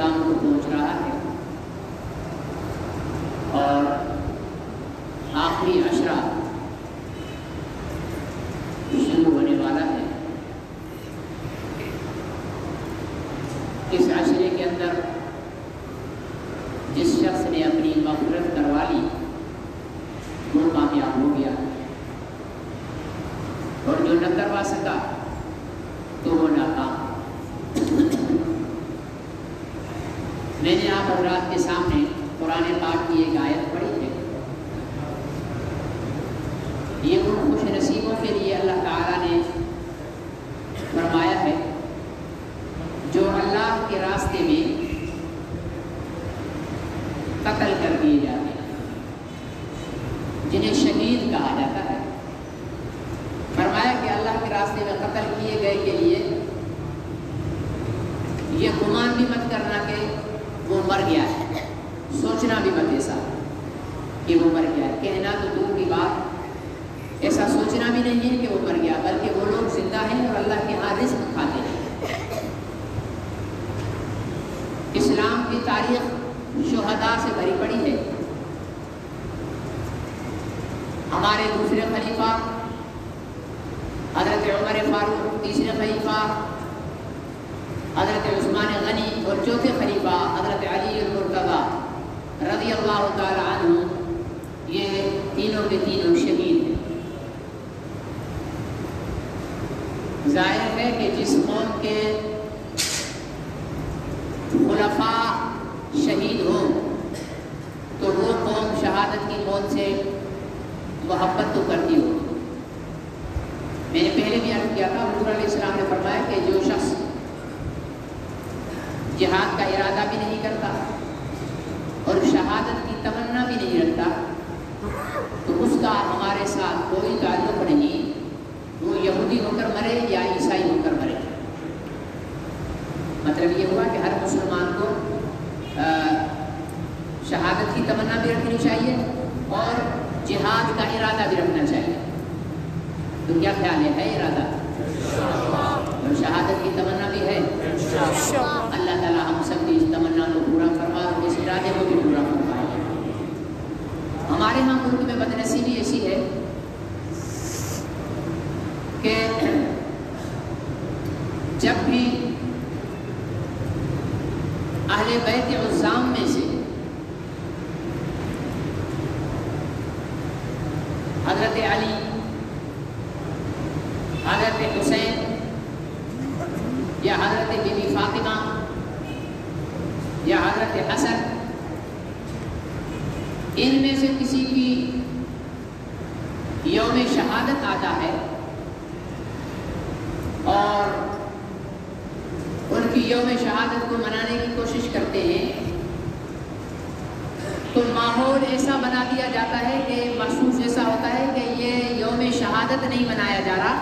اختتام کو پہنچ رہا ہے اور آخری عشرہ شروع ہونے والا ہے۔ اس عشرے کے اندر جس شخص نے اپنی مغفرت کروا لی وہ کامیاب ہو گیا، اور جو نہ کروا سکا تو وہ ناکام۔ میں نے آپ حضرات کے سامنے قرآن پاک کی ایک آیت پڑھی ہے۔ یہ ان خوش نصیبوں کے لیے اللہ تعالیٰ نے فرمایا ہے جو اللہ کے راستے میں قتل کر دیے جاتے ہیں، جنہیں شہید کہا جاتا ہے۔ فرمایا کہ اللہ کے راستے میں قتل کیے گئے کے لیے یہ گمان بھی مت کرنا کہ وہ مر گیا ہے، سوچنا بھی مت ایسا کہ وہ مر گیا ہے، کہنا تو دور کی بات، ایسا سوچنا بھی نہیں ہے کہ وہ مر گیا، بلکہ وہ لوگ زندہ ہیں اور اللہ کے ہاں رزق کھاتے ہیں۔ اسلام کی تاریخ شہداء سے بھری پڑی ہے۔ ہمارے دوسرے خلیفہ حضرت عمر فاروق، تیسرے خلیفہ حضرت عثمان غنی اور چوتھے خلیفہ حضرت علی المرتضی رضی اللہ تعالی عنہ، یہ تینوں کے تینوں شہید ہیں۔ ظاہر ہے کہ جس قوم کے خلفاء شہید ہوں تو وہ قوم شہادت کی موت سے محبت تو کرتی ہو۔ میں نے پہلے بھی عرض کیا تھا، حضور علیہ السلام نے فرمایا کہ جو شخص جہاد کا ارادہ بھی نہیں کرتا اور شہادت کی تمنا بھی نہیں رکھتا تو اس کا ہمارے ساتھ کوئی تعلق نہیں، وہ یہودی ہو کر مرے یا عیسائی ہو کر مرے۔ مطلب یہ ہوا کہ ہر مسلمان کو شہادت کی تمنا بھی رکھنی چاہیے اور جہاد کا ارادہ بھی رکھنا چاہیے۔ تو کیا خیال ہے ارادہ اور شہادت کی تمنا بھی ہے؟ اللہ تعالیٰ ہم سب کی اس تمنا کو پورا فرما اور اس ارادے کو بھی پورا فرمائے۔ ہمارے ہاں ملک میں بدنصیبی ایسی ہے کہ جب بھی اہل بیت عظام میں سے حضرت علی، حضرت حسین یا حضرت بی بی فاطمہ یا حضرت حسن، ان میں سے کسی کی یوم شہادت آتا ہے اور ان کی یوم شہادت کو منانے کی کوشش کرتے ہیں تو ماحول ایسا بنا دیا جاتا ہے کہ محسوس ایسا ہوتا ہے کہ یہ یوم شہادت نہیں منایا جا رہا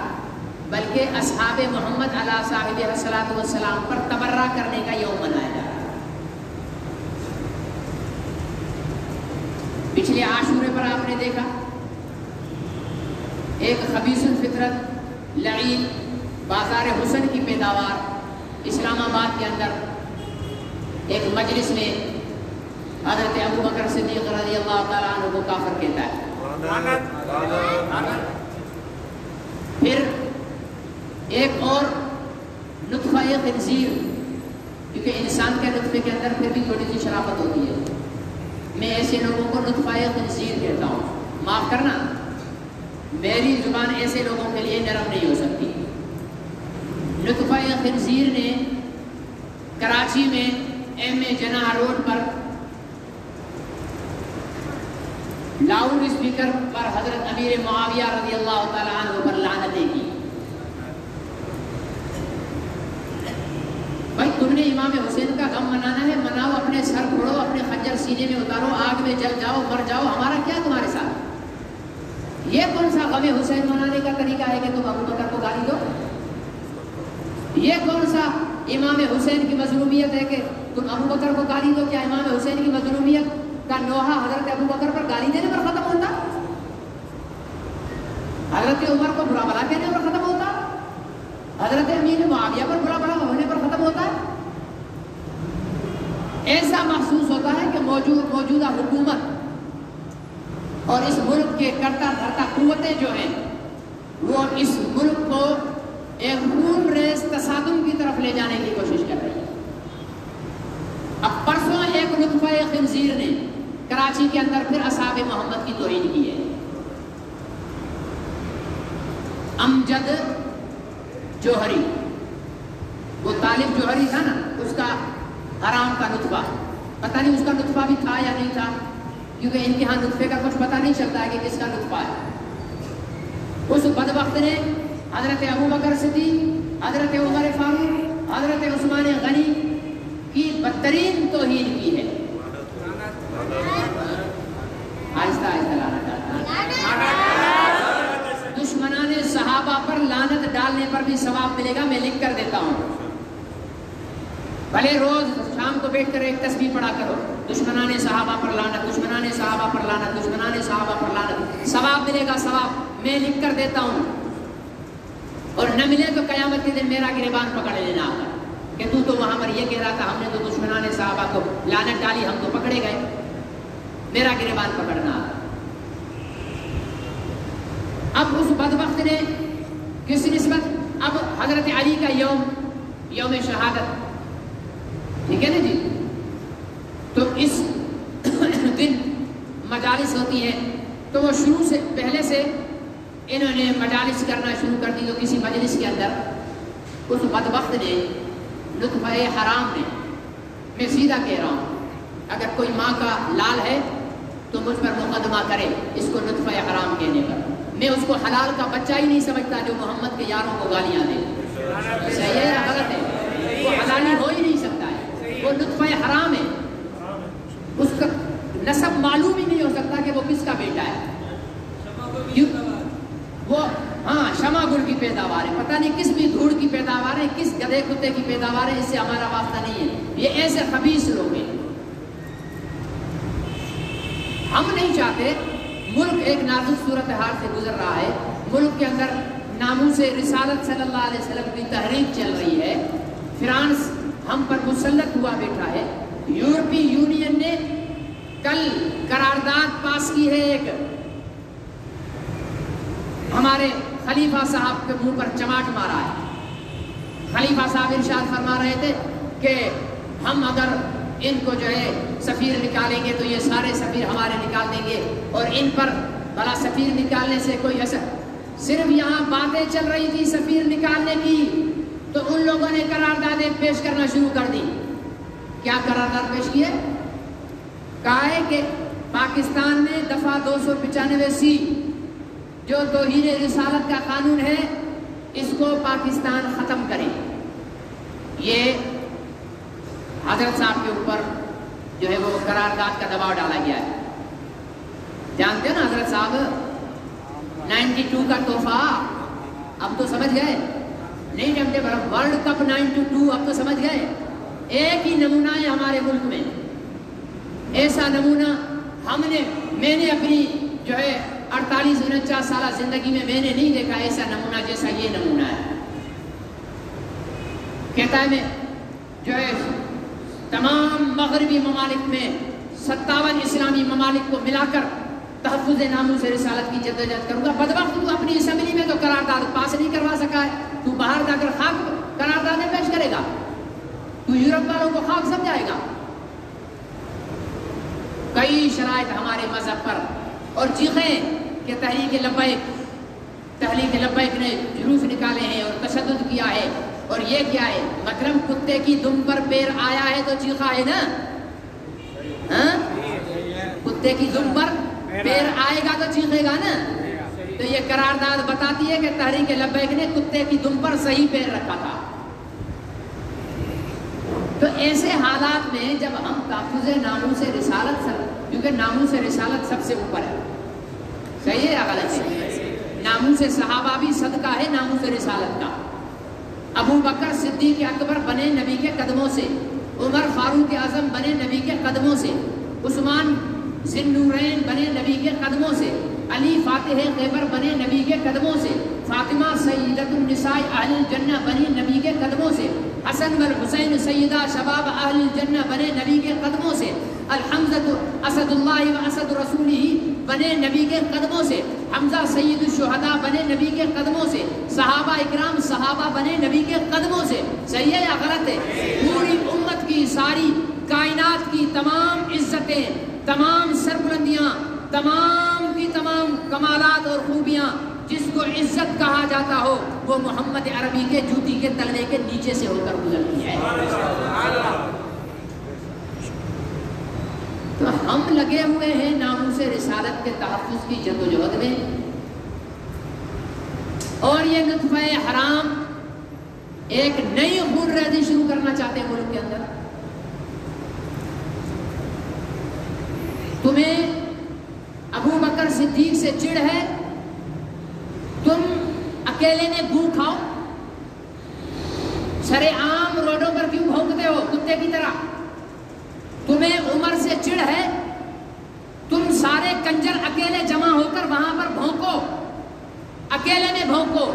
بلکہ اصحاب محمد علیہ صاحب الصلاۃ والسلام پر تبرہ کرنے کا یوم منایا جا رہا ہے۔ پچھلے عاشورے پر آپ نے دیکھا ایک خبیث الفطرت لعین بازار حسن کی پیداوار اسلام آباد کے اندر ایک مجلس میں حضرت ابو بکر صدیق رضی اللہ تعالیٰ عنہ کو کافر کہتا ہے۔ پھر ایک اور نطفہ خنزیر، کیونکہ انسان کے نطفے کے اندر پھر بھی تھوڑی سی شرافت ہوتی ہے، میں ایسے لوگوں کو نطفہ خنزیر کہتا ہوں، معاف کرنا میری زبان ایسے لوگوں کے لیے نرم نہیں ہو سکتی۔ نطفہ خنزیر نے کراچی میں ایم اے جناح روڈ پر لاؤڈ اسپیکر پر حضرت امیر معاویہ رضی اللہ تعالیٰ عنہ پر لعنتیں کی۔ بھائی تم نے امام حسین کا غم منانا ہے، مناؤ، اپنے سر پھوڑو، اپنے خنجر سینے میں اتارو، آگ میں جل جاؤ، مر جاؤ، ہمارا کیا تمہارے ساتھ؟ یہ کون سا غم حسین منانے کا طریقہ ہے کہ تم ابو بکر کو گالی دو؟ یہ کون سا امام حسین کی مظلومیت ہے کہ تم ابو بکر کو گالی دو؟ کیا امام حسین کی مظلومیت کا نوحہ حضرت ابو بکر پر گالی دینے پر ختم ہوتا؟ حضرت عمر کو برا بھلا کہنے پر ختم ہوتا؟ حضرت امیر معاویہ پر برا بھلا ہونے پر ختم ہوتا ہے؟ ایسا محسوس ہوتا ہے کہ موجودہ حکومت اور اس ملک کے کرتا دھرتا قوتیں جو ہیں وہ اس ملک کو ایک خون ریز تصادم کی طرف لے جانے کی کوشش کر رہی ہے۔ اب پرسوں ایک نطفہ خنزیر نے کراچی کے اندر پھر اصحاب محمد کی توہین کی ہے۔ امجد جوہری، وہ طالب جوہری تھا نا، اس کا حرام کا نطفہ، پتہ نہیں اس کا نطفہ بھی تھا یا نہیں تھا، کیونکہ ان کے ہاں نطفے کا کچھ پتہ نہیں چلتا ہے کہ کس کا نطفہ ہے۔ اس بدبخت نے حضرت ابوبکر صدیق، حضرت عمر فاروق، حضرت عثمان غنی کی بدترین توہین کی ہے۔ آہستہ آہستہ لعنت ڈالنا، دشمنان صحابہ پر لعنت ڈالنے پر بھی ثواب ملے گا، میں لکھ کر دیتا ہوں۔ بھلے روز شام کو بیٹھ کر ایک تسبیح پڑھا کرو، دشمنان صحابہ پر لعنت، دشمنان صحابہ پر لعنت، دشمنان صحابہ پر لعنت، ثواب ملے گا، ثواب میں لکھ کر دیتا ہوں۔ اور نہ ملے تو قیامت کے دن میرا گریبان پکڑ لینا کہ تو وہاں پر یہ کہہ رہا تھا، ہم نے تو دشمنان صحابہ کو لعنت ڈالی، ہم تو پکڑے گئے، میرا گریبان پکڑنا۔ اب اس بدبخت نے کس نسبت، اب حضرت علی کا یوم شہادت، ٹھیک ہے نا جی، تو اس دن مجالس ہوتی ہیں، تو وہ شروع سے پہلے سے انہوں نے مجالس کرنا شروع کر دی۔ تو کسی مجلس کے اندر اس بدبخت نے نطفہ حرام نے، میں سیدھا کہہ رہا ہوں، اگر کوئی ماں کا لال ہے تو مجھ پر مقدمہ کرے اس کو نطفہ حرام کہنے پر، میں اس کو حلال کا بچہ ہی نہیں سمجھتا جو محمد کے یاروں کو گالیاں دے۔ صحیح ہے یا غلط ہے؟ وہ حلالی ہو ہی نہیں سکتا ہے، وہ نطفہ حرام ہے، اس کا نسب معلوم ہی نہیں ہو سکتا کہ وہ کس کا بیٹا ہے۔ وہ ہاں شمع گل کی پیداوار ہے، پتہ نہیں کس بھی دھوڑ کی پیداوار ہے، کس گدھے کتے کی پیداوار ہے، اس سے ہمارا واسطہ نہیں ہے۔ یہ ایسے خبیث لوگ ہیں۔ ہم نہیں چاہتے، ملک ایک نازک صورتحال سے گزر رہا ہے، ملک کے اندر ناموس رسالت صلی اللہ علیہ وسلم کی تحریک چل رہی ہے، فرانس ہم پر مسلط ہوا بیٹھا ہے، یورپی یونین نے کل قرارداد پاس کی ہے، ایک ہمارے خلیفہ صاحب کے منہ پر چماٹ مارا ہے۔ خلیفہ صاحب ارشاد فرما رہے تھے کہ ہم اگر ان کو جو ہے سفیر نکالیں گے تو یہ سارے سفیر ہمارے نکال دیں گے، اور ان پر بھلا سفیر نکالنے سے کوئی اثر، صرف یہاں باتیں چل رہی تھی سفیر نکالنے کی، تو ان لوگوں نے قراردادیں پیش کرنا شروع کر دی۔ کیا قرارداد پیش کی ہے؟ کہا ہے کہ پاکستان میں دفعہ 295C جو توہین رسالت کا قانون ہے، اس کو پاکستان ختم کرے۔ یہ حضرت صاحب کے اوپر جو ہے وہ قرارداد کا دباؤ ڈالا گیا ہے۔ جانتے ہیں نا حضرت صاحب 92 کا تحفہ، اب تو سمجھ گئے؟ نہیں جانتے، ورلڈ کپ 92 اب تو سمجھ گئے؟ ایک ہی نمونہ ہے ہمارے ملک میں، ایسا نمونہ میں نے اپنی جو ہے 48-49 سالہ زندگی میں نے نہیں دیکھا ایسا نمونہ جیسا یہ نمونہ ہے۔ کہتا ہے میں جو ہے تمام مغربی ممالک میں 57 اسلامی ممالک کو ملا کر تحفظ ناموس رسالت کی جدوجہد کروں گا۔ بدبخت تو اپنی اسمبلی میں تو قرارداد پاس نہیں کروا سکا ہے، تو باہر جا کر خاک قراردادیں پیش کرے گا، تو یورپ والوں کو خاک سمجھائے گا۔ کئی شرائط ہمارے مذہب پر، اور چیخیں کہ تحریک لبیک نے جلوس نکالے ہیں اور تشدد کیا ہے، اور یہ کیا ہے؟ مکرم کتے کی دم پر پیر آیا ہے تو چیخا ہے نا، ہاں؟ کتے کی دم پر پیر آئے گا تو چیخے گا نا۔ تو یہ قرارداد بتاتی ہے کہ تحریک لبیک نے کتے کی دم پر صحیح پیر رکھا تھا۔ تو ایسے حالات میں جب ہم تحفظ ناموس رسالت کیونکہ ناموس رسالت سب سے اوپر ہے، صحیح ہے یا غلط ہے؟ ناموس صحابہ بھی صدقہ ہے ناموس رسالت کا۔ ابو بکر صدیق اکبر بنے نبی کے قدموں سے، عمر فاروق اعظم بنے نبی کے قدموں سے، عثمان ذی النورین بنے نبی کے قدموں سے، علی فاتح خیبر بنے نبی کے قدموں سے، فاطمہ سیدۃ النساء اہل الجنہ بنی نبی کے قدموں سے، حسن حسن والحسین سیدہ شباب اہل الجنہ بنے نبی کے قدموں سے، الحمزہ اسد اللہ و اسد رسولہ بنے نبی کے قدموں سے، حمزہ سید الشہداء بنے نبی کے قدموں سے، صحابہ اکرام صحابہ بنے نبی کے قدموں سے. صحیح ہے یا غلط ہے؟ پوری امت کی، ساری کائنات کی تمام عزتیں، تمام سربلندیاں، تمام کی تمام کمالات اور خوبیاں، جس کو عزت کہا جاتا ہو، وہ محمد عربی کے جوتی کے تلنے کے نیچے سے ہو کر گزرتی ہے. تو ہم لگے ہوئے ہیں ناموس رسالت کے تحفظ کی جدوجہد میں، اور یہ نطفہ حرام ایک نئی خون ریزی شروع کرنا چاہتے ہیں ملک کے اندر. تمہیں ابو بکر صدیق سے چڑ ہے، تم اکیلے نے گو کھاؤ، سرے عام روڈوں پر کیوں بھونکتے ہو کتے کی طرح؟ تمہیں عمر سے چڑ ہے، تم سارے کنجر اکیلے جمع ہو کر وہاں پر بھونکو، اکیلے میں بھونکو،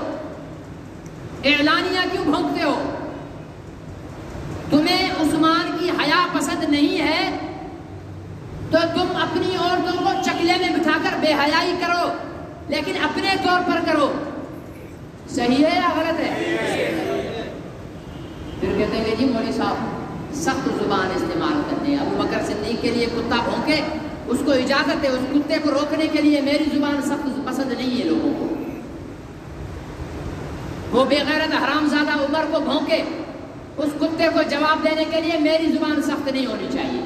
اعلانیہ کیوں بھونکتے ہو؟ تمہیں عثمان کی حیا پسند نہیں ہے تو تم اپنی عورتوں کو چکلے میں بٹھا کر بے حیائی کرو، لیکن اپنے طور پر کرو. صحیح ہے یا غلط ہے؟ پھر کہتے ہیں کہ جی مولوی صاحب سخت زبان استعمال کرتے ہیں. ابو بکر صدیق کے لیے کتا بھونکے، اس کو اجازت ہے، اس کتے کو روکنے کے لیے میری زبان سخت پسند نہیں ہے لوگوں کو. وہ بے غیرت حرامزادہ عمر کو بھونکے، اس کتے کو جواب دینے کے لیے میری زبان سخت نہیں ہونی چاہیے.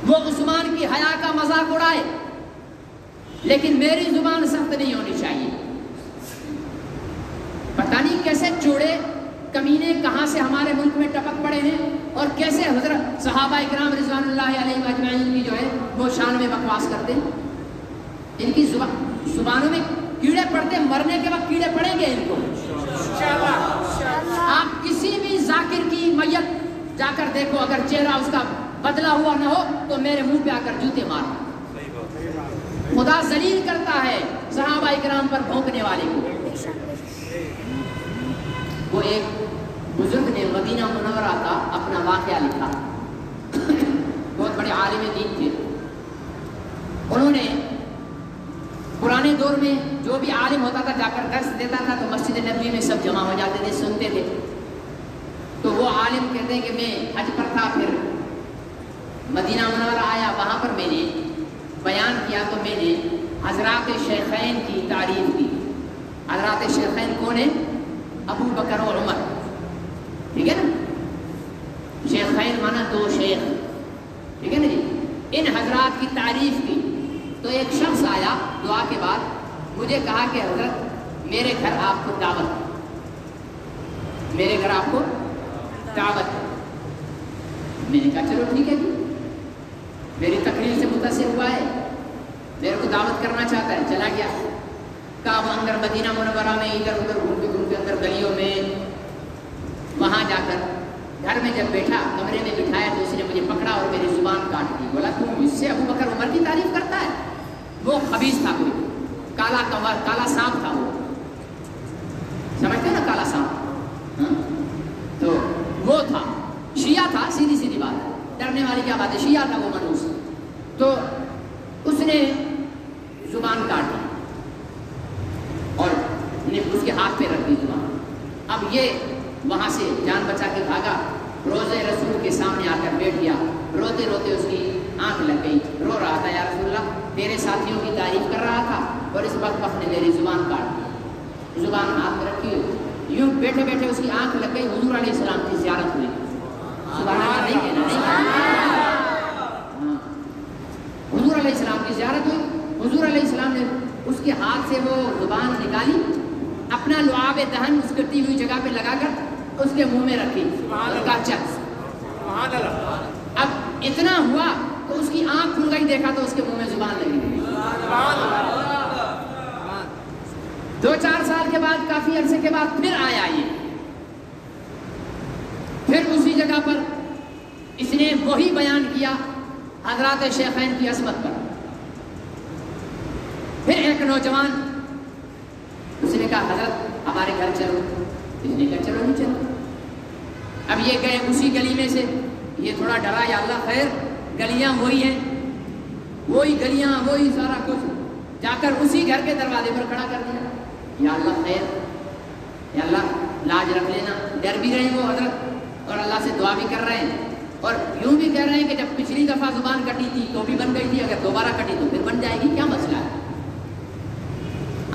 وہ عثمان کی حیا کا مذاق اڑائے، لیکن میری زبان سخت نہیں ہونی چاہیے. پتہ نہیں کیسے چوڑے کمینے کہاں سے ہمارے ملک میں ٹپک پڑے ہیں، اور کیسے حضرت صحابہ اکرام رضوان اللہ علیہ اجمعین کی جو ہے وہ شان میں بکواس کرتے ہیں. ان کی زبانوں میں کیڑے پڑتے، مرنے کے وقت کیڑے پڑیں گے ان کو. آپ کسی بھی ذاکر کی میت جا کر دیکھو، اگر چہرہ اس کا بدلا ہوا نہ ہو تو میرے منہ پہ آ کر جوتے مارنا. خدا ذلیل کرتا ہے صحابہ اکرام پر بھونکنے والے کو. وہ ایک بزرگ نے مدینہ منورہ کا اپنا واقعہ لکھا، بہت بڑے عالم دین تھے. انہوں نے پرانے دور میں جو بھی عالم ہوتا تھا جا کر درس دیتا تھا تو مسجد نبوی میں سب جمع ہو جاتے تھے، سنتے تھے. تو وہ عالم کہتے ہیں کہ میں حج پر تھا، پھر مدینہ منورہ آیا، وہاں پر میں نے بیان کیا تو میں نے حضرات شیخین کی تعریف کی. حضرات شیخین کون ہیں؟ ابو بکر اور عمر، ٹھیک ہے نا. شیخین مانا دو شیخ، ٹھیک ہے نا جی. ان حضرات کی تعریف کی تو ایک شخص آیا دعا کے بعد، مجھے کہا کہ حضرت میرے گھر آپ کو دعوت ہے، میرے گھر آپ کو دعوت ہے. میں نے کہا چلو ٹھیک ہے جی، میری تقریر سے متاثر ہوا ہے، میرے کو دعوت کرنا چاہتا ہے. چلا گیا. کہا وہ اندر مدینہ منورہ میں ادھر ادھر گھومتے اندر گلیوں میں، وہاں جا کر گھر میں جب بیٹھا، کمرے میں بٹھایا تو اس نے مجھے پکڑا اور میری زبان کاٹ دی. بولا تم اس سے ابو بکر عمر کی تعریف کرتا ہے؟ وہ خبیث تھا، کوئی کالا کنور، کالا سانپ تھا. وہ سمجھتے ہیں نا کالا سانپ؟ تو وہ تھا، شیعہ تھا. سیدھی سیدھی بات ہے، ڈرنے والی کیا بات ہے، شیعہ تھا وہ منوس. تو اس نے زبان کاٹ دی اور اس کے ہاتھ پہ رکھ دی زبان. اب یہ وہاں سے جان بچا کے بھاگا، روزے رسول کے سامنے آ کر بیٹھ گیا. روتے روتے اس کی آنکھ لگ گئی، رو رہا تھا، یا رسول اللہ تیرے ساتھیوں کی تعریف کر رہا تھا اور اس وقت نے میری زبان کاٹ دی. زبان ہاتھ میں رکھی، یوں بیٹھے بیٹھے اس کی آنکھ لگ گئی. حضور علیہ السلام کی زیارت ہوئی. سبحان اللہ نہیں کہنا، نہیں کہنا. حضور علیہ السلام کی زیارت ہوئی. حضور علیہ السلام نے اس کے ہاتھ سے وہ زبان نکالی، اپنا لعاب دہن اس کٹی ہوئی جگہ پہ لگا کر اس کے منہ میں رکھی اور کہا چل. اب اتنا ہوا تو اس کی آنکھ کھل گئی، دیکھا تو اس کے منہ میں زبان لگی. 2-4 سال کے بعد، کافی عرصے کے بعد پھر آیا یہ، پھر اسی جگہ پر اس نے وہی بیان کیا حضرات شیخین کی عظمت پر. پھر ایک نوجوان اس نے کہا حضرت ہمارے گھر چلو. اس نے کہا چلو نہیں چلو. اب یہ گئے اسی گلی میں سے، یہ تھوڑا ڈرا، یا اللہ خیر گلیاں وہی ہیں، وہی گلیاں وہی سارا کچھ، جا کر اسی گھر کے دروازے پر کھڑا کر دیا، یا اللہ خیر، یا اللہ لاج رکھ لینا۔ ڈر بھی رہے ہیں وہ حضرت اور اللہ سے دعا بھی کر رہے ہیں، اور یوں بھی کہہ رہے ہیں کہ جب پچھلی دفعہ زبان کٹی تھی تو بھی بن گئی تھی، اگر دوبارہ کٹی تو پھر بن جائے گی، کیا مسئلہ ہے۔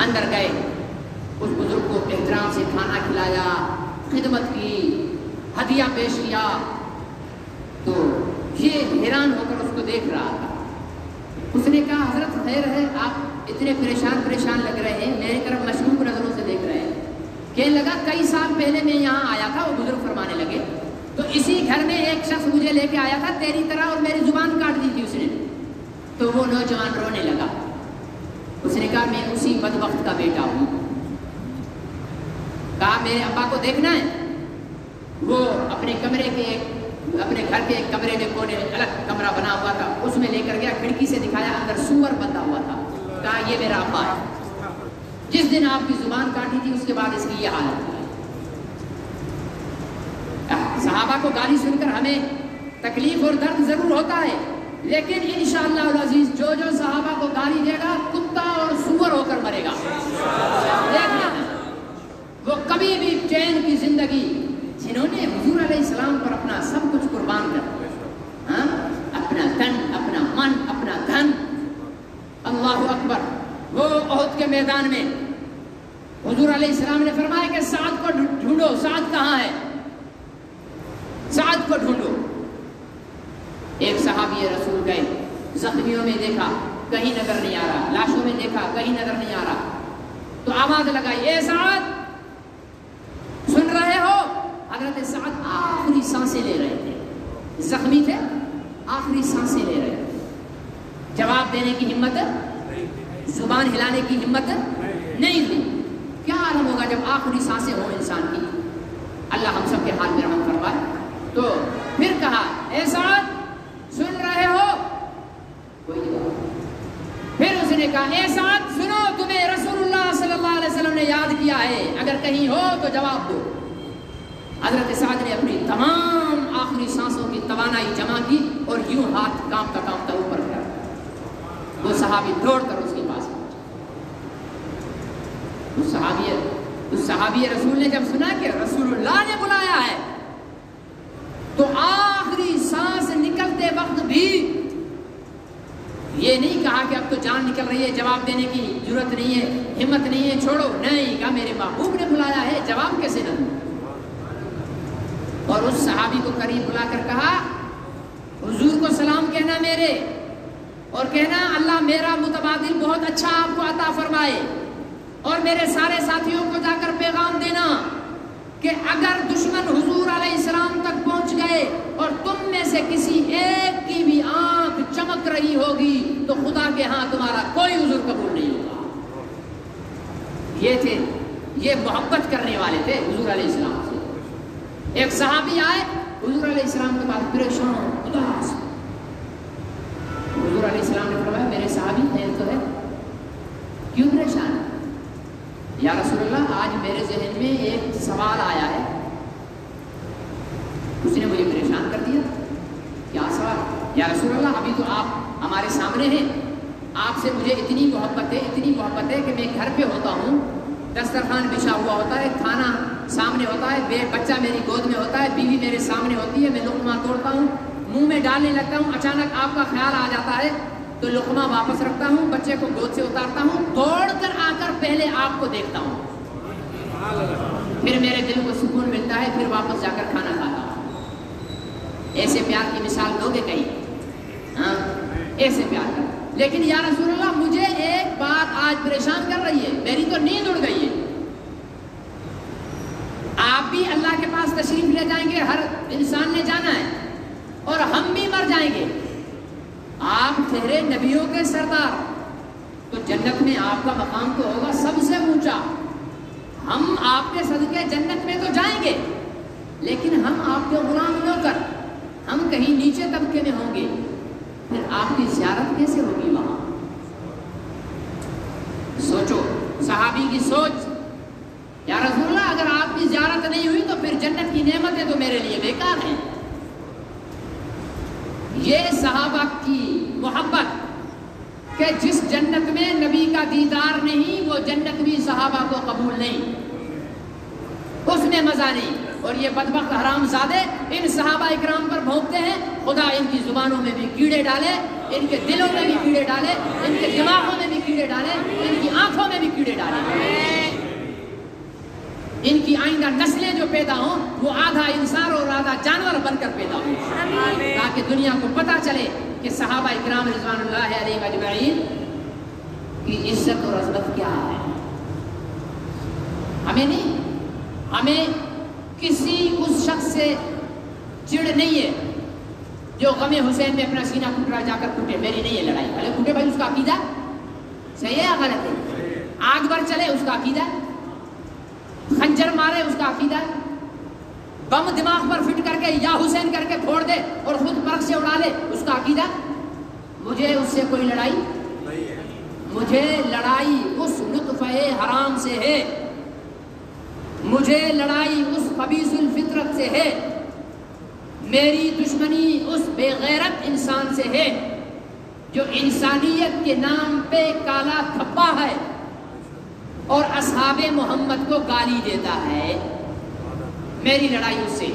اندر گئے، اس بزرگ کو احترام سے کھانا کھلایا، خدمت کی، ہدیہ پیش کیا، تو یہ حیران ہو کر اس کو دیکھ رہا تھا۔ اس نے کہا حضرت خیر ہے، آپ اتنے پریشان لگ رہے ہیں، میری طرف مشکوک نظروں سے دیکھ رہے ہیں۔ کہنے لگا کئی سال پہلے میں یہاں آیا تھا، وہ بزرگ فرمانے لگے، تو اسی گھر میں ایک شخص مجھے لے کے آیا تھا تیری طرح، اور میری زبان کاٹ دی تھی اس نے۔ تو وہ نوجوان رونے لگا، اس نے کہا میں اسی بدبخت کا بیٹا ہوں۔ کہا میرے ابا کو دیکھنا ہے؟ وہ اپنے گھر کے ایک کمرے میں کونے میں الگ کمرہ بنا ہوا تھا، اس میں لے کر گیا، کھڑکی سے دکھایا، اندر سور بندھا ہوا تھا۔ کہا یہ میرا ابا ہے، جس دن آپ کی زبان کاٹی تھی اس کے بعد اس کی یہ حالت ہے۔ صحابہ کو گالی سن کر ہمیں تکلیف اور درد ضرور ہوتا ہے، لیکن انشاءاللہ العزیز جو صحابہ کو گالی دے گا کتا اور سور ہو کر مرے گا۔ دیکھنا وہ کبھی بھی چین کی زندگی، جنہوں نے حضور علیہ السلام پر اپنا سب کچھ قربان کر، اپنا تن، اپنا من، اپنا دھن، اللہ اکبر۔ وہ احد کے میدان میں حضور علیہ السلام نے فرمایا کہ سعد کو ڈھونڈو، سعد کہاں ہے، سعد کو ڈھونڈو۔ ایک صحابی رسول گئے، زخمیوں میں دیکھا کہیں نظر نہیں آ رہا، لاشوں میں دیکھا کہیں نظر نہیں آ رہا، تو آواز لگائی اے سعد سن رہے ہو؟ حضرت سعد آخری سانسیں لے رہے تھے، زخمی تھے، آخری سانسیں لے رہے تھے، جواب دینے کی ہمت، زبان ہلانے کی ہمت نہیں تھی۔ کیا عالم ہوگا جب آخری سانسیں ہوں انسان کی۔ اللہ ہم سب کے حال میں رحم فرمائے۔ تو پھر کہا اے سعد سن رہے ہو؟ کوئی جواب۔ پھر اس نے کہا اے سعد سنو، تمہیں رسول اللہ صلی اللہ علیہ وسلم نے یاد کیا ہے، اگر کہیں ہو تو جواب دو۔ حضرت سعد نے اپنی تمام آخری سانسوں کی توانائی جمع کی اور یوں ہاتھ کانپتا کانپتا اوپر گیا۔ وہ صحابی دوڑ کر اس کے پاس اس صحابی رسول نے جب سنا کہ رسول اللہ نے بلایا ہے، تو آخری سانس نکلتے وقت بھی یہ نہیں کہا کہ اب تو جان نکل رہی ہے، جواب دینے کی ضرورت نہیں ہے، ہمت نہیں ہے، چھوڑو، نہیں کہا میرے محبوب نے بلایا ہے، جواب کیسے نہ دوں۔ اور اس صحابی کو قریب بلا کر کہا حضور کو سلام کہنا میرے، اور کہنا اللہ میرا متبادل بہت اچھا آپ کو عطا فرمائے، اور میرے سارے ساتھیوں کو جا کر پیغام دینا کہ اگر دشمن حضور علیہ السلام تک پہنچ گئے اور تم میں سے کسی ایک کی بھی آنکھ چمک رہی ہوگی تو خدا کے ہاں تمہارا کوئی عذر قبول نہیں ہوگا۔ یہ تھے، یہ محبت کرنے والے تھے حضور علیہ السلام سے۔ ایک صحابی آئے حضور علیہ السلام کے پاس پریشان اداس، حضور علیہ السلام نے فرمایا میرے صحابی ہیں تو ہے، کیوں پریشان؟ یا رسول اللہ آج میرے ذہن میں ایک سوال آیا ہے، اس نے مجھے پریشان کر دیا۔ کیا سوال؟ یا رسول اللہ ابھی تو آپ ہمارے سامنے ہیں، آپ سے مجھے اتنی محبت ہے کہ میں گھر پہ ہوتا ہوں، دسترخوان بچھا ہوا ہوتا ہے، کھانا سامنے ہوتا ہے، بچہ میری گود میں ہوتا ہے، بیوی میرے سامنے ہوتی ہے، میں لقمہ توڑتا ہوں، منہ میں ڈالنے لگتا ہوں، اچانک آپ کا خیال آ جاتا ہے تو لقمہ واپس رکھتا ہوں، بچے کو گود سے اتارتا ہوں، دوڑ کر آ کر پہلے آپ کو دیکھتا ہوں، پھر میرے دل کو سکون ملتا ہے، پھر واپس جا کر کھانا کھاتا ہوں۔ ایسے پیار کی مثال دو گے کہیں؟ ہاں ایسے پیار کر۔ لیکن یا رسول اللہ مجھے ایک بات آج پریشان کر رہی ہے، میری تو نیند اڑ گئی ہے۔ آپ بھی اللہ کے پاس تشریف لے جائیں گے، ہر انسان نے جانا ہے، اور ہم بھی مر جائیں گے۔ آپ ٹھہرے نبیوں کے سردار، تو جنت میں آپ کا مقام تو ہوگا سب سے اونچا، ہم آپ کے صدقے جنت میں تو جائیں گے، لیکن ہم آپ کے غلام نوکر، ہم کہیں نیچے طبقے میں ہوں گے، پھر آپ کی زیارت کیسے ہوگی وہاں؟ سوچو صحابی کی سوچ، یا رسول اللہ اگر آپ کی زیارت نہیں ہوئی تو پھر جنت کی نعمتیں تو میرے لیے بیکار یہ صحابہ کی محبت کہ جس جنت میں نبی کا دیدار نہیں وہ جنت بھی صحابہ کو قبول نہیں، اس میں مزہ نہیں۔ اور یہ بدبخت حرام زادے ان صحابہ اکرام پر بھونکتے ہیں، خدا ان کی زبانوں میں بھی کیڑے ڈالے، ان کے دلوں میں بھی کیڑے ڈالے، ان کے دماغوں میں بھی کیڑے ڈالے، ان کی آنکھوں میں بھی کیڑے ڈالے، ان کی آئندہ نسلیں جو پیدا ہوں وہ آدھا انسان اور آدھا جانور بن کر پیدا ہوں، تاکہ دنیا کو پتہ چلے کہ صحابہ اکرام رضوان اللہ علیہ اجمعین کی عزت اور عظمت کیا ہے۔ ہمیں نہیں، ہمیں کسی اس شخص سے چڑ نہیں ہے جو غم حسین میں اپنا سینہ پھٹ رہا جا کر پھوٹے، میری نہیں ہے لڑائی، بھلے پھوٹے بھائی، اس کا عقیدہ صحیح ہے یا غلط ہے؟ آگ بر چلے اس کا عقیدہ، خنجر مارے اس کا عقیدہ، بم دماغ پر فٹ کر کے یا حسین کر کے پھوڑ دے اور خود پرخ سے اڑا لے اس کا عقیدہ۔ مجھے اس سے کوئی لڑائی نہیں ہے، مجھے لڑائی اس نطفہ حرام سے ہے، مجھے لڑائی اس خبیث الفطرت سے ہے، میری دشمنی اس بے غیرت انسان سے ہے جو انسانیت کے نام پہ کالا دھبا ہے اور اصحاب محمد کو گالی دیتا ہے، میری لڑائی اس سے۔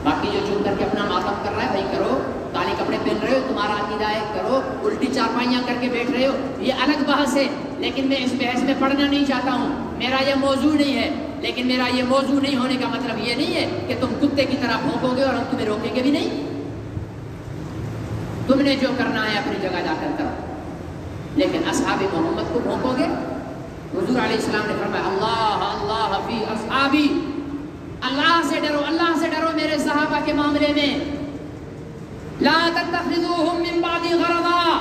باقی جو چپ کر کے اپنا ماتم کر رہا ہے بھائی کرو، کالے کپڑے پہن رہے ہو، تمہارا عقیدہ ہے کرو، الٹی چارپائیاں کر کے بیٹھ رہے ہو، یہ الگ بحث ہے، لیکن میں اس بحث میں پڑھنا نہیں چاہتا ہوں، میرا یہ موضوع نہیں ہے۔ لیکن میرا یہ موضوع نہیں ہونے کا مطلب یہ نہیں ہے کہ تم کتے کی طرح بھونکو گے اور ہم تمہیں روکیں گے بھی نہیں۔ تم نے جو کرنا ہے اپنی جگہ جا کر کرو، لیکن اصحاب محمد کو بھونکو گے؟ حضور علیہ السلام نے فرمایا اللہ اللہ فی اصحابی، اللہ سے ڈرو، اللہ سے ڈرو میرے صحابہ کے معاملے میں، لا تتخذوہم من بعدی غرضا،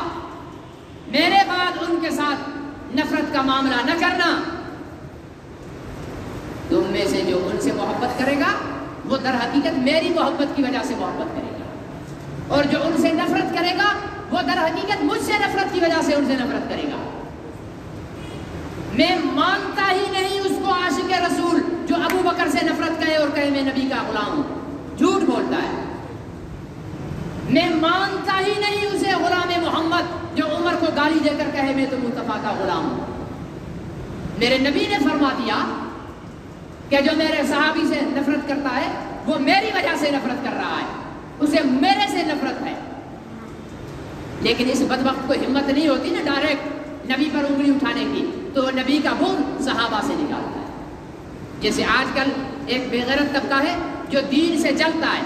میرے بعد ان کے ساتھ نفرت کا معاملہ نہ کرنا۔ تم میں سے جو ان سے محبت کرے گا وہ در حقیقت میری محبت کی وجہ سے محبت کرے گا، اور جو ان سے نفرت کرے گا وہ در حقیقت مجھ سے نفرت کی وجہ سے ان سے نفرت کرے گا۔ میں مانتا ہی نہیں اس کو عاشق رسول جو ابو بکر سے نفرت کرے اور کہے میں نبی کا غلام ہوں، جھوٹ بولتا ہے۔ میں مانتا ہی نہیں اسے غلام محمد جو عمر کو گالی دے کر کہے میں تو مصطفیٰ کا غلام ہوں۔ میرے نبی نے فرما دیا کہ جو میرے صحابی سے نفرت کرتا ہے وہ میری وجہ سے نفرت کر رہا ہے، اسے میرے سے نفرت ہے۔ لیکن اس بدبخت کو ہمت نہیں ہوتی نا ڈائریکٹ نبی پر انگلی اٹھانے کی، تو نبی کا بغض صحابہ سے نکالتا ہے۔ جیسے آج کل ایک بے غیرت طبقہ ہے جو دین سے جلتا ہے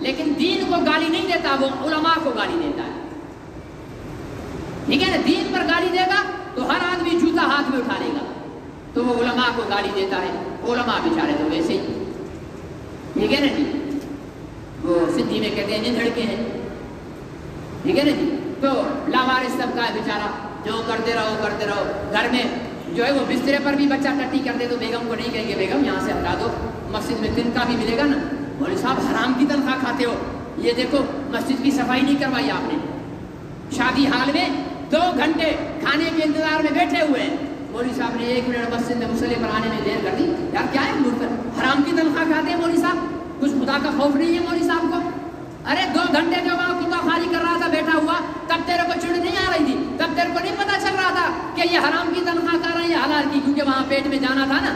لیکن دین کو گالی نہیں دیتا، وہ علماء کو گالی دیتا ہے، ٹھیک ہے نا؟ دین پر گالی دے گا تو ہر آدمی جوتا ہاتھ میں اٹھا لے گا، تو وہ علماء کو گالی دیتا ہے، علماء بیچارے تو ویسے ہی، ٹھیک ہے نا جی؟ وہ سندھی میں کہتے ہیں نندھڑکے ہیں، ٹھیک ہے نا جی؟ تو لاوارث طبقہ ہے بیچارہ، جو کرتے رہو، گھر میں جو ہے وہ بسترے پر بھی بچہ ٹٹی کر دے تو بیگم کو نہیں کہیں گے بیگم یہاں سے ہٹا دو، مسجد میں تنخواہ بھی ملے گا نا، مولوی صاحب حرام کی تنخواہ کھاتے ہو، یہ دیکھو مسجد کی صفائی نہیں کروائی آپ نے، شادی حال میں 2 گھنٹے کھانے کے انتظار میں بیٹھے ہوئے ہیں، مولوی صاحب نے 1 منٹ مسجد میں مصلی پر آنے میں دیر کر دی، یار کیا ہے حرام کی تنخواہ کھاتے ہیں مولوی صاحب، کچھ خدا کا خوف نہیں ہے مولوی صاحب کو؟ ارے 2 گھنٹے جو وہاں کتا خالی کر رہا تھا بیٹھا ہوا، تب تیرے کو چڑ نہیں آ رہی تھی، تب تیرے کو نہیں پتا چل رہا تھا کہ یہ حرام کی تنخواہ کر رہے ہیں یا حلال کی، کیونکہ وہاں پیٹ میں جانا تھا نا،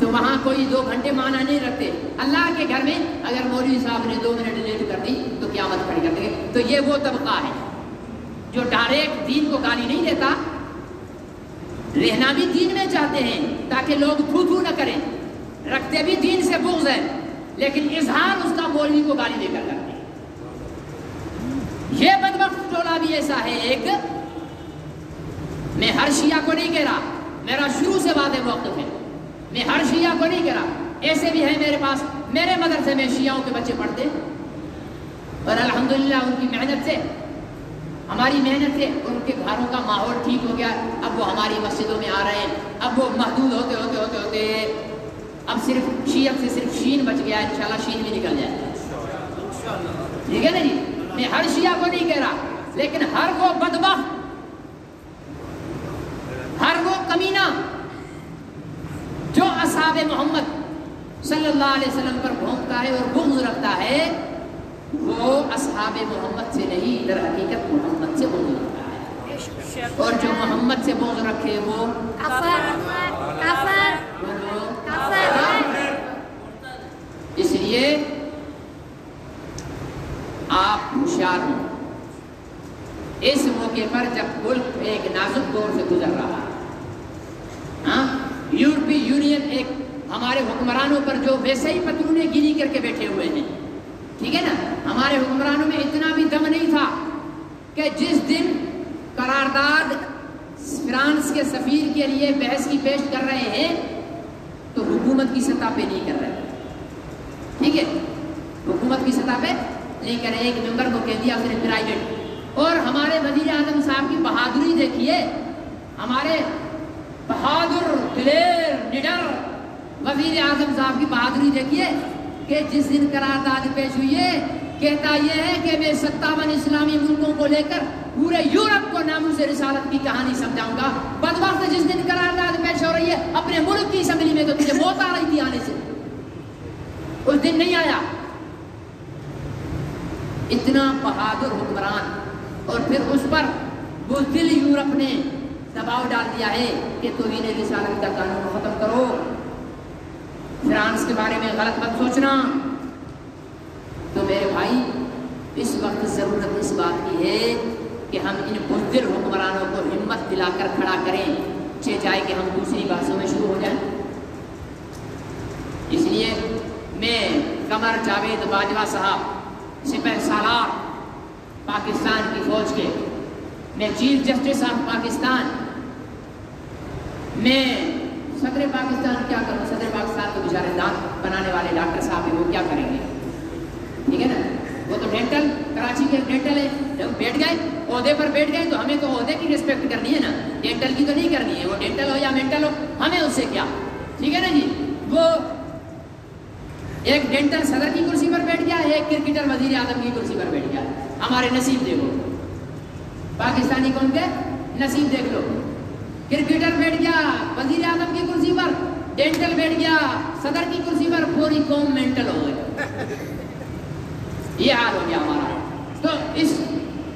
تو وہاں کوئی 2 گھنٹے معنی نہیں رکھتے۔ اللہ کے گھر میں اگر مولوی صاحب نے 2 منٹ لیٹ کر دی تو قیامت کھڑی کر دیں گے۔ تو یہ وہ طبقہ ہے جو ڈائریکٹ دین کو گالی نہیں دیتا، رہنا بھی دین میں چاہتے ہیں تاکہ لوگ تھو تھو نہ کریں، رکھتے بھی دین سے بغض ہے لیکن اظہار اس کا مولوی کو گالی دے کر کرتے ہیں۔ یہ بدبخت ٹولہ بھی ایسا ہے ایک، میں ہر شیعہ کو نہیں کہہ رہا، میرا شروع سے واضح موقف ہے، میں ہر شیعہ کو نہیں کہہ رہا، ایسے بھی ہیں میرے پاس، میرے مدرسے میں شیعوں کے بچے پڑھتے ہیں اور الحمدللہ ان کی محنت سے، ہماری محنت سے ان کے گھروں کا ماحول ٹھیک ہو گیا، اب وہ ہماری مسجدوں میں آ رہے ہیں، اب وہ محدود ہوتے ہوتے ہوتے ہوتے اب صرف شیعت سے صرف شین بچ گیا، انشاءاللہ شین بھی نکل جائے، ٹھیک ہے نا جی؟ میں ہر شیعہ کو نہیں کہہ رہا، لیکن ہر وہ بدبخت، ہر وہ کمینہ جو اصحاب محمد صلی اللہ علیہ وسلم پر بھونکتا ہے اور بغض رکھتا ہے وہ اصحاب محمد سے نہیں، در حقیقت محمد سے بغض رکھتا ہے، اور جو محمد سے بغض رکھے وہ اس لیے آپ ہوشیار ہوں اس موقع پر جب ملک ایک نازک دور سے گزر رہا ہے، یورپی یونین ایک ہمارے حکمرانوں پر جو ویسے ہی پتلونے گیلی کر کے بیٹھے ہوئے ہیں، ٹھیک ہے نا، ہمارے حکمرانوں میں اتنا بھی دم نہیں تھا کہ جس دن قرارداد فرانس کے سفیر کے لیے بحث کی پیش کر رہے ہیں تو حکومت کی سطح پہ نہیں کر رہے، ٹھیک ہے، حکومت کی سطح پہ نہیں کر رہے، ایک ممبر کو کہہ دیا اس نے پرائیویٹ۔ اور ہمارے وزیر اعظم صاحب کی بہادری دیکھیے، ہمارے بہادر دلیر نڈر وزیر اعظم صاحب کی بہادری دیکھیے کہ جس دن قرارداد پیش ہوئی ہے کہتا یہ ہے کہ میں 57 اسلامی ملکوں کو لے کر پورے یورپ کو ناموس رسالت کی کہانی سمجھاؤں گا۔ بدبخت جس دن قرارداد پیش ہو رہی ہے اپنے ملک کی اسمبلی میں تو تجھے موت آ رہی تھی آنے سے، اس دن نہیں آیا۔ اتنا بہادر حکمران، اور پھر اس پر بزدل یورپ نے دباؤ ڈال دیا ہے کہ توہین رسالت کا قانون ختم کرو، فرانس کے بارے میں غلط مت سوچنا۔ تو میرے بھائی اس وقت ضرورت اس بات کی ہے کہ ہم ان بزدل حکمرانوں کو ہمت دلا کر کھڑا کریں، چاہے کہ ہم دوسری بحثوں میں شروع ہو جائیں۔ اس لیے میں قمر جاوید باجوہ صاحب سپہ سالار پاکستان کی فوج کے، میں چیف جسٹس آف پاکستان، میں صدر پاکستان کیا کروں، صدر پاکستان کو بیچارے دانت بنانے والے ڈاکٹر صاحب ہیں، وہ کیا کریں گے، ٹھیک ہے نا، وہ تو ڈینٹل کراچی کے ڈینٹل ہے، جب بیٹھ گئے عہدے پر بیٹھ گئے تو ہمیں تو عہدے کی رسپیکٹ کرنی ہے نا، ڈینٹل کی تو نہیں کرنی ہے، وہ ڈینٹل ہو یا مینٹل ہو ہمیں اس سے کیا، ٹھیک ہے نا جی۔ وہ ایک ڈینٹل صدر کی کرسی پر بیٹھ گیا، ایک کرکٹر وزیر اعظم کی کرسی پر بیٹھ گیا، ہمارے نصیب دیکھو، پاکستانی قوم کے نصیب دیکھ لو، کرکٹر بیٹھ گیا وزیر اعظم کی کرسی پر، ڈینٹل بیٹھ گیا صدر کی کرسی پر، پوری قوم مینٹل ہو گئی، یہ حال ہو گیا ہمارا۔ تو اس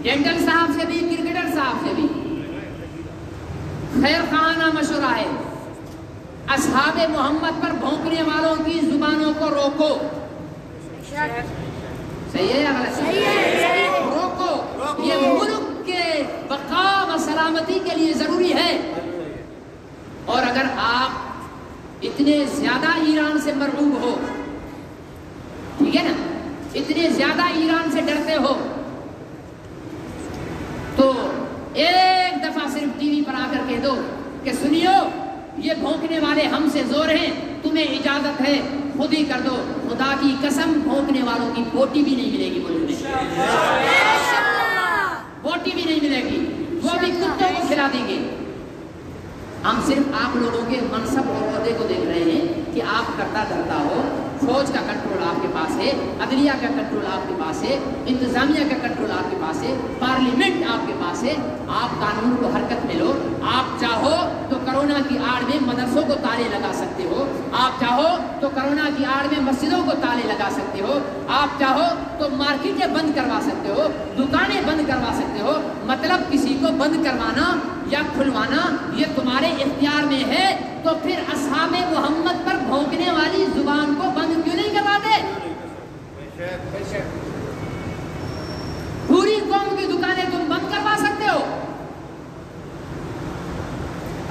ڈینٹل صاحب سے بھی کرکٹر صاحب سے بھی خیر خانہ مشورہ ہے، اصحاب محمد پر بھونکنے والوں کی زبانوں کو روکو، صحیح ہے یا غلط؟ صحیح ہے، روکو، یہ ملک کے بقا و سلامتی کے لیے ضروری ہے۔ اور اگر آپ اتنے زیادہ ایران سے مرعوب ہو، ٹھیک ہے نا، اتنے زیادہ ایران سے ڈرتے ہو تو ایک دفعہ صرف ٹی وی پر آ کر کہہ دو کہ سنیو یہ بھونکنے والے ہم سے زور ہیں، تمہیں اجازت ہے خود ہی کر دو، خدا کی قسم بھونکنے والوں کی بوٹی بھی نہیں ملے گی ملک میں، بوٹی بھی نہیں ملے گی، وہ بھی کتوں کو کھلا دیں گے۔ ہم صرف آپ لوگوں کے منصب اور عہدے کو دیکھ رہے ہیں کہ آپ کرتا دھرتا ہو، فوج کا کنٹرول آپ کے پاس ہے، عدلیہ کا کنٹرول آپ کے پاس ہے، انتظامیہ کا کنٹرول آپ کے پاس ہے، پارلیمنٹ آپ کے پاس ہے، آپ قانون کو حرکت میں لو، آپ چاہو تو کرونا کی آڑ میں مدرسوں کو تالے لگا سکتے ہو، آپ چاہو تو کرونا کی آڑ میں مسجدوں کو تالے لگا سکتے ہو، آپ چاہو تو مارکیٹیں بند کروا سکتے ہو، دکانیں بند کروا سکتے ہو، مطلب کسی کو بند کروانا یا کھلوانا یہ تمہارے اختیار میں ہے، تو پھر اصحاب محمد پر بھونکنے والی زبان کو بند کیوں نہیں کرواتے؟ پوری قوم کی دکانیں تم بند کروا سکتے ہو،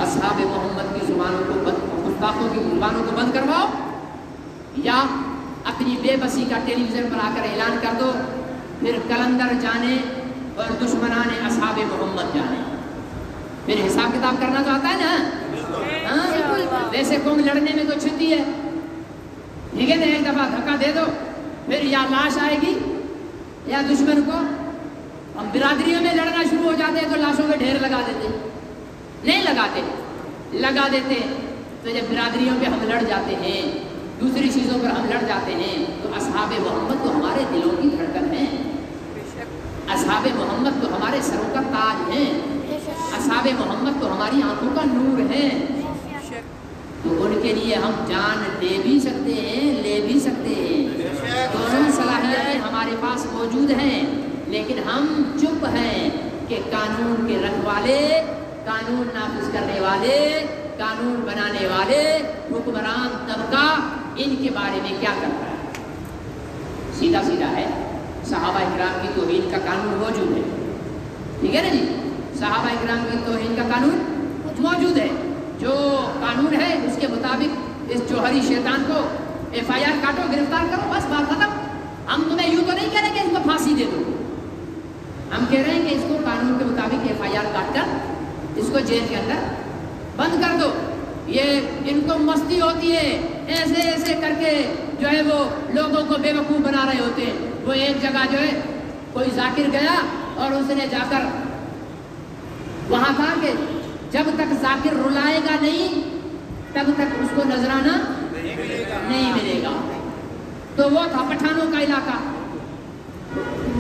اصحاب محمد کی زبانوں کو بند، گستاخوں کی زبانوں کو بند کرواؤ، یا اپنی بے بسی کا ٹیلی ویژن پر آ کر اعلان کر دو، پھر کلندر جانے اور دشمنان اصحاب محمد جانے۔ پھر حساب کتاب کرنا تو آتا ہے نا، ویسے قوم لڑنے میں تو چھتی ہے، ٹھیک ہے نا، ایک دفعہ دھکا دے دو پھر یا لاش آئے گی یا دشمن کو، ہم برادریوں میں لڑنا شروع ہو جاتے ہیں تو لاشوں کے ڈھیر لگا دیتے، نہیں لگاتے، لگا دیتے، تو جب برادریوں پہ ہم لڑ جاتے ہیں، دوسری چیزوں پر ہم لڑ جاتے ہیں، تو اصحاب محمد تو ہمارے دلوں کی دھڑکن ہیں، اصحاب محمد تو ہمارے سروں کا تاج ہیں، اصحاب محمد تو ہماری آنکھوں کا نور ہے، تو ان کے لیے ہم جان لے بھی سکتے ہیں، لے بھی سکتے ہیں، دونوں صلاحیتیں ہمارے پاس موجود ہیں، لیکن ہم چپ ہیں کہ قانون کے رکھوالے، قانون نافذ کرنے والے، قانون بنانے والے، حکمران طبقہ ان کے بارے میں کیا کرتا ہے۔ سیدھا سیدھا ہے، صحابہ اکرام کی توہین کا قانون موجود ہے، ٹھیک ہے نا جی، صحابہ اکرام کی توہین کا قانون موجود ہے، جو قانون ہے اس کے مطابق اس جوہری شیطان کو FIR کاٹو، گرفتار کرو، بس بات ختم۔ ہم تمہیں یوں تو نہیں کہہ رہے کہ اس کو پھانسی دے دو، ہم کہہ رہے ہیں کہ اس کو قانون کے مطابق FIR کاٹ کر اس کو جیل کے اندر بند کر دو۔ یہ ان کو مستی ہوتی ہے، ایسے ایسے کر کے جو ہے وہ لوگوں کو بے وقوف بنا رہے ہوتے ہیں۔ وہ ایک جگہ جو ہے کوئی ذاکر گیا اور اس نے جا کر وہاں کہا کہ جب تک ذاکر رلائے گا نہیں تب تک اس کو نذرانہ نہیں ملے گا۔ تو وہ تھا پٹھانوں کا علاقہ،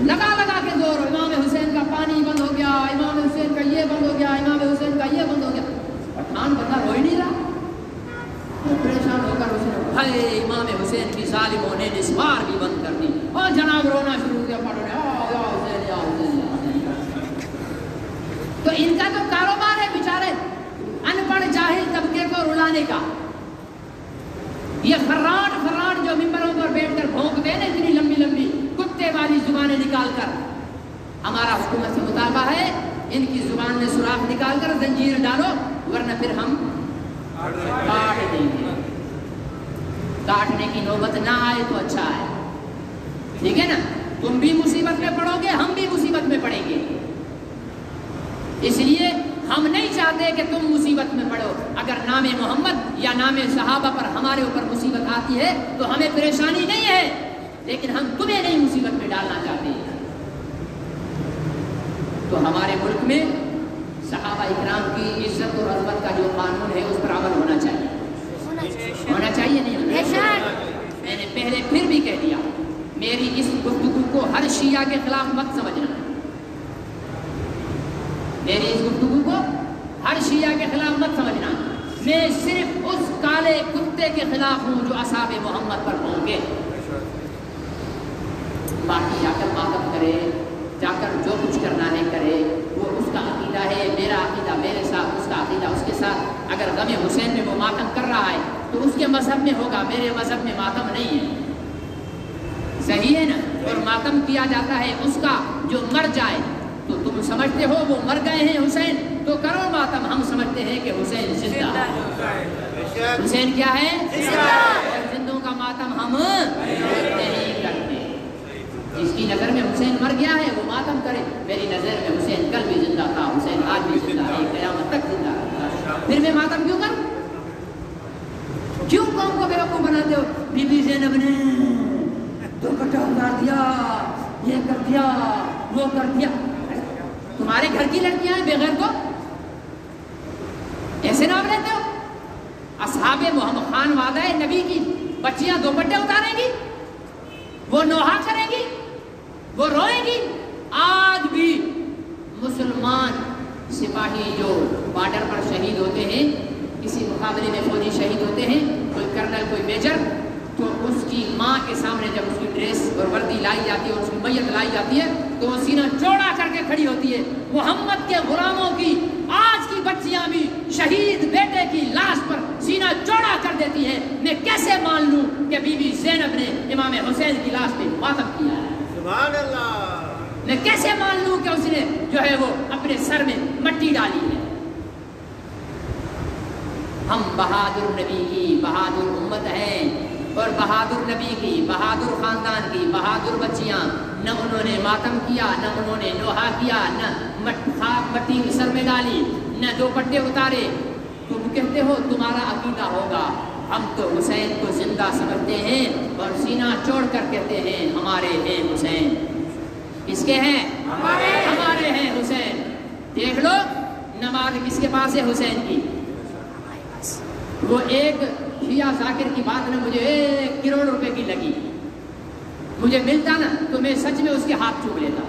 لگا کے زور، امام حسین کا پانی بند ہو گیا، امام حسین کا یہ بند ہو گیا، امام حسین کا یہ بند ہو گیا۔ پٹھان بندہ رو ہی نہیں رہا، پریشان ہو کر اس نے بھائی امام حسین کی ظالموں نے نسوار بھی بند کر دی، اور جناب رونا شروع کیا، پڑھ رہے یا حسین یا حسین یا حسین۔ تو ان کا تو کاروبار ہے بیچارے ان پڑھ جاہل طبقے کو رلانے کا۔ یہ فران جو ممبروں پر بیٹھ کر بھونکتے ہیں نا اتنی لمبی لمبی کتے والی زبانیں نکال کر، ہمارا حکومت سے مطالبہ ہے ان کی زبان میں سوراخ نکال کر زنجیر ڈالو، ورنہ پھر ہم کاٹ دیں گے۔ کاٹنے کی نوبت نہ آئے تو اچھا ہے، ٹھیک ہے نا؟ تم بھی مصیبت میں پڑو گے، ہم بھی مصیبت میں پڑیں گے، اس لیے ہم نہیں چاہتے کہ تم مصیبت میں پڑو۔ اگر نام محمد یا نام صحابہ پر ہمارے اوپر مصیبت آتی ہے تو ہمیں پریشانی نہیں ہے، لیکن ہم تمہیں نہیں مصیبت میں ڈالنا چاہتے ہیں۔ تو ہمارے ملک میں صحابہ اکرام کی عزت اور عظمت کا جو قانون ہے اس پر عمل ہونا چاہیے، ہونا چاہیے نہیں؟ میں نے پہلے پھر بھی کہہ دیا، میری اس گفتگو کو ہر شیعہ کے خلاف مت سمجھنا، میری اس گفتگو کو ہر شیعہ کے خلاف مت سمجھنا، میں صرف اس کالے کتے کے خلاف ہوں جو اصحاب محمد پر ہوں گے۔ باقی جا کر ماتم کرے، جا کر جو کچھ کرنا ہے کرے، وہ اس کا عقیدہ ہے، میرا عقیدہ میرے ساتھ، اس کا عقیدہ اس کے ساتھ۔ اگر غم حسین میں وہ ماتم کر رہا ہے تو اس کے مذہب میں ہوگا، میرے مذہب میں ماتم نہیں ہے، صحیح ہے نا؟ اور ماتم کیا جاتا ہے اس کا جو مر جائے۔ تو تم سمجھتے ہو وہ مر گئے ہیں حسین تو کرو ماتم، ہم سمجھتے ہیں کہ حسین زندہ ہے۔ حسین کیا ہے؟ اور زندوں کا ماتم ہم نہیں کرتے۔ جس کی نظر میں حسین مر گیا ہے وہ ماتم کرے، میری نظر میں حسین کل بھی زندہ تھا، حسین آج بھی زندہ ہے، قیامت تک زندہ رہتا، پھر میں ماتم کیوں کروں؟ کیوں قوم کو بیوقوف بناتے ہو؟ بی بی زینب نے دوپٹہ اتار دیا، یہ کر دیا، وہ کر دیا۔ تمہارے گھر کی لڑکیاں ہیں بغیر کو ایسے نام لیتے ہو؟ اصحاب محمد خان وعدہ نبی کی بچیاں دوپٹے اتاریں گی، وہ نوحہ کریں گی، وہ روئیں گی۔ آج بھی مسلمان سپاہی جو بارڈر پر شہید ہوتے ہیں، کسی مقابلے میں فوجی شہید ہوتے ہیں، کوئی کرنل کوئی میجر، تو اس کی ماں کے سامنے جب اس کی ڈریس اور وردی لائی جاتی ہے اور اس کی میت لائی جاتی ہے تو وہ سینہ چوڑا کر کے کھڑی ہوتی ہے۔ محمد کے غلاموں کی آج کی بچیاں بھی شہید بیٹے کی لاش پر سینہ چوڑا کر دیتی ہیں۔ میں کیسے مان لوں کہ بی بی زینب نے امام حسین کی لاش پہ ماتم کیا ہے؟ سبحان اللہ! میں کیسے مان لوں کہ اس نے جو ہے وہ اپنے سر میں مٹی ڈالی ہے؟ ہم بہادر نبی کی بہادر امت ہیں، اور بہادر نبی کی بہادر خاندان کی بہادر بچیاں، نہ انہوں نے ماتم کیا، نہ انہوں نے نوحہ کیا، نہ خاک مٹی سر میں ڈالی، نہ دوپٹے اتارے۔ تم کہتے ہو تمہارا عقیدہ ہوگا، ہم تو حسین کو زندہ سمجھتے ہیں اور سینہ چوڑ کر کہتے ہیں ہمارے ہیں حسین۔ کس کے ہیں؟ ہمارے ہیں حسین۔ دیکھ لو نماز کس کے پاس ہے؟ حسین کی۔ وہ ایک شیعہ ذاکر کی بات نے مجھے 1 کروڑ روپے کی لگی، مجھے ملتا نا تو میں سچ میں اس کے ہاتھ چوم لیتا،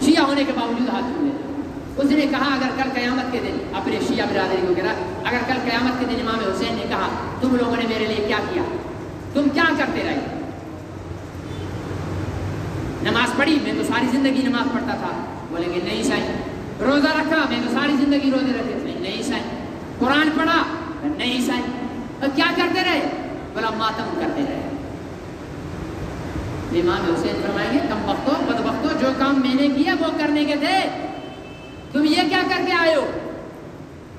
شیعہ ہونے کے باوجود ہاتھ چوم لیتا۔ اس نے کہا اگر کل قیامت کے دن اپنے شیعہ برادری کو کہا اگر کل قیامت کے دن امام حسین نے کہا تم لوگوں نے میرے لیے کیا کیا، تم کیا کرتے رہے؟ نماز پڑھی، میں تو ساری زندگی نماز پڑھتا تھا، بولیں گے نہیں سائیں۔ روزہ رکھا، میں تو ساری زندگی روزے رکھے تھے، نہیں سائیں۔ قرآن پڑھا، نہیں سائیں۔ اور کیا کرتے رہے؟ بولا ماتم کرتے رہے۔ امام حسین فرمائیں گے کم وقتوں بد وقتوں، جو کام میں نے کیا وہ کرنے کے تھے، تم یہ کیا کر کے آئے ہو؟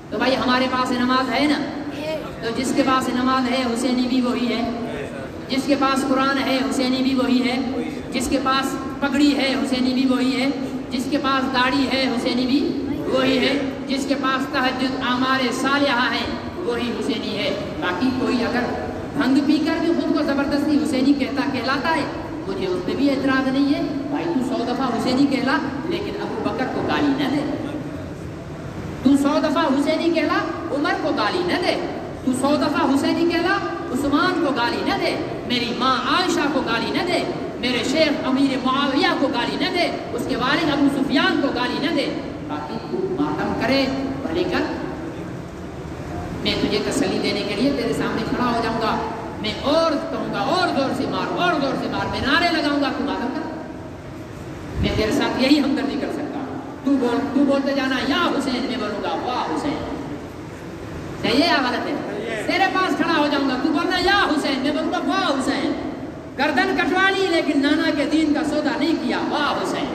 تو بھائی ہمارے پاس نماز ہے نا، تو جس کے پاس نماز ہے حسینی بھی وہی ہے، جس کے پاس قرآن ہے حسینی بھی وہی ہے، جس کے پاس پگڑی ہے حسینی بھی وہی ہے، جس کے پاس داڑھی ہے حسینی بھی وہی ہے، جس کے پاس تہجد اعمال صالحہ ہے وہی حسینی ہے۔ باقی کوئی اگر بھنگ پی کر بھی خود کو زبردستی حسینی کہلاتا ہے، مجھے اس پہ بھی اعتراض نہیں ہے، بھائی تو 100 دفعہ حسینی کہلا لیکن ابو بکر کو گالی نہ دے، تو 100 دفعہ حسینی کہلا عمر کو گالی نہ دے، تو 100 دفعہ حسینی کہلا عثمان کو گالی نہ دے، میری ماں عائشہ کو گالی نہ دے، میرے شیخ امیر معاویہ کو گالی نہ دے، اس کے والد ابو سفیان کو گالی نہ دے، باقی تو ماتم کرے بھلے کر۔ میں تجھے تسلی دینے کے لیے تیرے سامنے کھڑا ہو جاؤں گا، میں اور کہوں گا اور زور سے مار، اور زور سے مار، میں نعرے لگاؤں گا، تو ماتم کر۔ میں تیرے ساتھ یہی ہمدردی کر سکتا ہوں، تو بولتے جانا یا حسین، میں بولوں گا واہ حسین۔ صحیح ہے یا غلط ہے؟ تیرے پاس کھڑا ہو جاؤں گا، تو بولنا یا حسین، میں بولوں گا واہ حسین۔ گردن کٹوا لی لیکن نانا کے دین کا سودا نہیں کیا، واہ حسین۔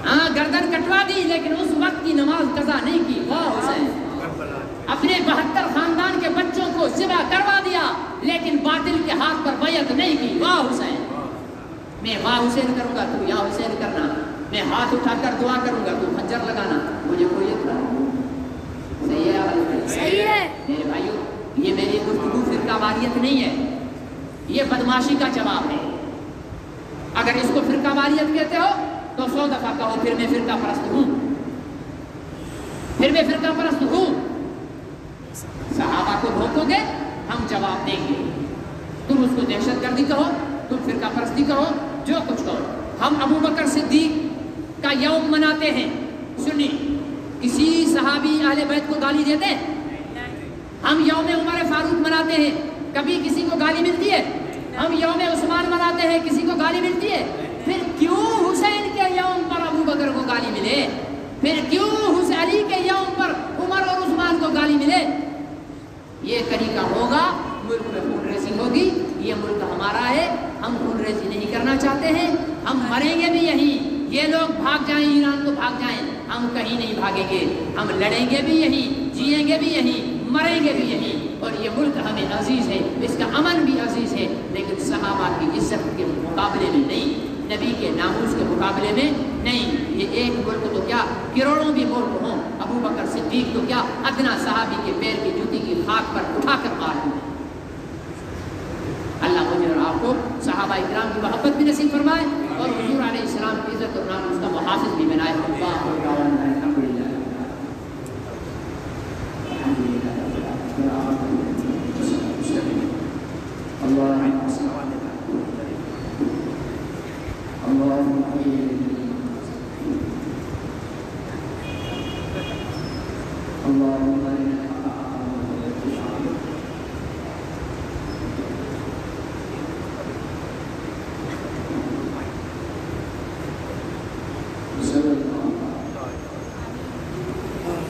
ہاں گردن کٹوا دی لیکن اس وقت کی نماز قضا نہیں کی، واہ حسین۔ اپنے 72 خاندان کے بچوں کو ذبح کروا دیا لیکن باطل کے ہاتھ پر بیعت نہیں کی، واہ حسین۔ میں واہ حسین کروں گا، تو یا حسین کرنا، میں ہاتھ اٹھا کر دعا کروں گا، تو خنجر لگانا، مجھے کوئی اعتراض نہیں۔ صحیح ہے یا غلط ہے؟ صحیح ہے میرے بھائیو، یہ میری گفتگو فرقہ واریت نہیں ہے، یہ بدماشی کا جواب ہے۔ اگر اس کو فرقہ واریت کہتے ہو تو 100 دفعہ کہو پھر میں فرقہ پرست ہوں، پھر میں فرقہ پرست ہوں۔ صحابہ کو بھوکو گے ہم جواب دیں گے، تم اس کو دہشت گردی کہو، تم فرقہ پرستی کہو، جو کچھ کہو۔ ہم ابو بکر صدیق کا یوم مناتے ہیں، سنی کسی صحابی اہل بیت کو گالی دیتے ہیں؟ ہم یوم عمر فاروق مناتے ہیں، کبھی کسی کو گالی ملتی ہے؟ ہم یوم عثمان مناتے ہیں، کسی کو گالی ملتی ہے؟ پھر کیوں حسین کے یوم پر ابو بکر کو گالی ملے؟ پھر کیوں حسین علی کے یوم پر عمر اور عثمان کو گالی ملے؟ یہ طریقہ ہوگا، ملک میں خون ریزی ہوگی، یہ ملک ہمارا ہے، ہم خون ریزی نہیں کرنا چاہتے ہیں، ہم مریں گے بھی یہیں، یہ لوگ بھاگ جائیں ایران تو بھاگ جائیں، ہم کہیں نہیں بھاگیں گے، ہم لڑیں گے بھی یہیں، جیئیں گے بھی یہیں، مریں گے بھی یہیں، اور یہ ملک ہمیں عزیز ہے، اس کا امن بھی عزیز ہے، لیکن صحابہ کی عزت کے مقابلے میں نہیں، نبی کے ناموس کے مقابلے میں نہیں۔ یہ ایک ملک تو کیا کروڑوں بھی ملک ہوں، ابو بکر صدیق تو کیا ادنا صحابی کے پیر کی جوتی کی خاک پر اٹھا کر مار دیں۔ اللہ مجھے اور آپ کو صحابہ اکرام کی محبت بھی نصیب فرمائے اور حضور علیہ السلام کی عزت اور ناموس کا محافظ بھی بنائے۔ اللهم